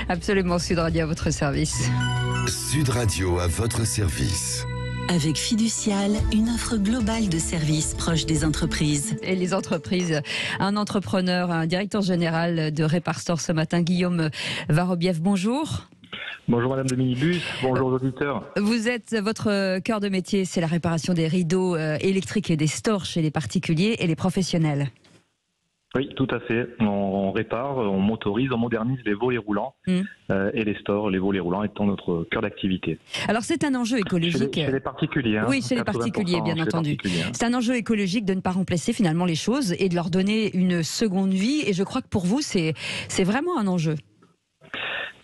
Absolument, Sud Radio à votre service. Sud Radio à votre service. Avec Fiducial, une offre globale de services proche des entreprises. Et les entreprises, un entrepreneur, un directeur général de Reparstore ce matin, Guillaume Varobiev, bonjour. Bonjour Madame de Minibus, bonjour aux auditeurs. Votre cœur de métier, c'est la réparation des rideaux électriques et des stores chez les particuliers et les professionnels. Oui, tout à fait. On répare, on motorise, on modernise les volets roulants et les stores, les volets roulants étant notre cœur d'activité. Alors c'est un enjeu écologique. Chez les particuliers. Oui, chez les particuliers, bien entendu. C'est un enjeu écologique de ne pas remplacer finalement les choses et de leur donner une seconde vie. Et je crois que pour vous, c'est vraiment un enjeu.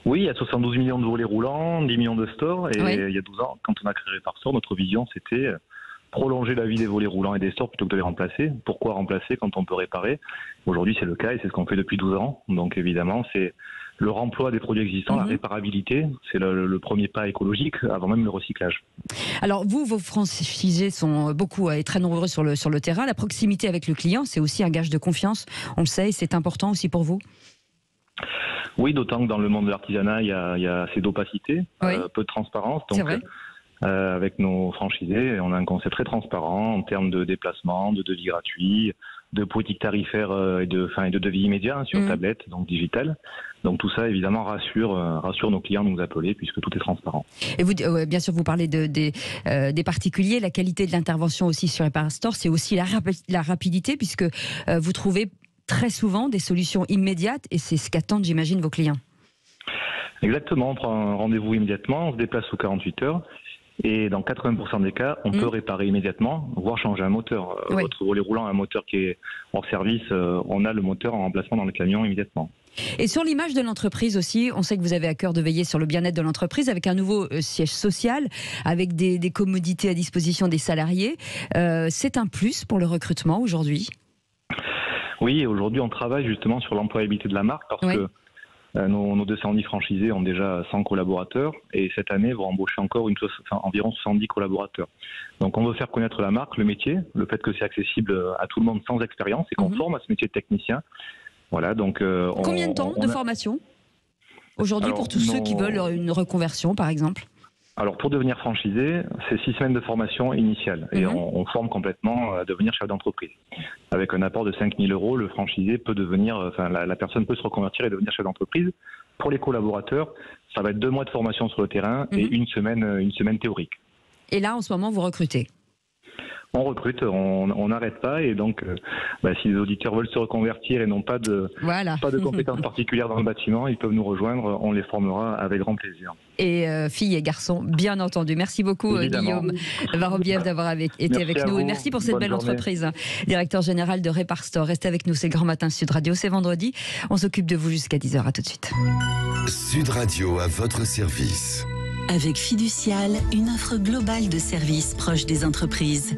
Oui, il y a 72 millions de volets roulants, 10 millions de stores. Et oui, il y a 12 ans, quand on a créé Reparstore, notre vision, c'était prolonger la vie des volets roulants et des stores plutôt que de les remplacer. Pourquoi remplacer quand on peut réparer? Aujourd'hui, c'est le cas et c'est ce qu'on fait depuis 12 ans. Donc évidemment, c'est le remploi des produits existants, la réparabilité, c'est le premier pas écologique avant même le recyclage. Alors vous, vos franchisés sont beaucoup et très nombreux sur le terrain. La proximité avec le client, c'est aussi un gage de confiance. On le sait et c'est important aussi pour vous. Oui, d'autant que dans le monde de l'artisanat, il y a assez d'opacité, peu de transparence. Donc, avec nos franchisés, on a un concept très transparent en termes de déplacement, de devis gratuits, de politique tarifaire et de devis immédiat sur tablette, donc digital. Donc tout ça, évidemment, rassure nos clients de nous appeler puisque tout est transparent. Et vous, bien sûr, vous parlez des particuliers, la qualité de l'intervention aussi sur Reparstore, c'est aussi la rapidité puisque vous trouvez très souvent des solutions immédiates et c'est ce qu'attendent, j'imagine, vos clients. Exactement, on prend un rendez-vous immédiatement, on se déplace sous 48 heures. Et dans 80% des cas, on peut réparer immédiatement, voire changer un moteur. Votre volet roulant a un moteur qui est hors service, on a le moteur en remplacement dans le camion immédiatement. Et sur l'image de l'entreprise aussi, on sait que vous avez à cœur de veiller sur le bien-être de l'entreprise avec un nouveau siège social, avec des commodités à disposition des salariés. C'est un plus pour le recrutement aujourd'hui? Oui, aujourd'hui on travaille justement sur l'employabilité de la marque parce que nos 210 franchisés ont déjà 100 collaborateurs et cette année vont embaucher encore environ 70 collaborateurs. Donc on veut faire connaître la marque, le métier, le fait que c'est accessible à tout le monde sans expérience et qu'on forme à ce métier de technicien. Voilà, donc combien de temps de formation aujourd'hui pour tous ceux qui veulent une reconversion par exemple? Alors pour devenir franchisé, c'est 6 semaines de formation initiale et on forme complètement à devenir chef d'entreprise. Avec un apport de 5 000 €, le franchisé peut devenir, la personne peut se reconvertir et devenir chef d'entreprise. Pour les collaborateurs, ça va être 2 mois de formation sur le terrain et une semaine théorique. Et là, en ce moment, vous recrutez? On recrute, on n'arrête pas et donc si les auditeurs veulent se reconvertir et n'ont pas de compétences particulières dans le bâtiment, ils peuvent nous rejoindre, on les formera avec grand plaisir. Et filles et garçons, bien entendu. Merci beaucoup Guillaume Varobiev d'avoir été avec nous et merci pour cette belle entreprise. Directeur général de Reparstore, restez avec nous, c'est le Grand Matin Sud Radio, c'est vendredi, on s'occupe de vous jusqu'à 10h, à tout de suite. Sud Radio à votre service. Avec Fiducial, une offre globale de services proche des entreprises.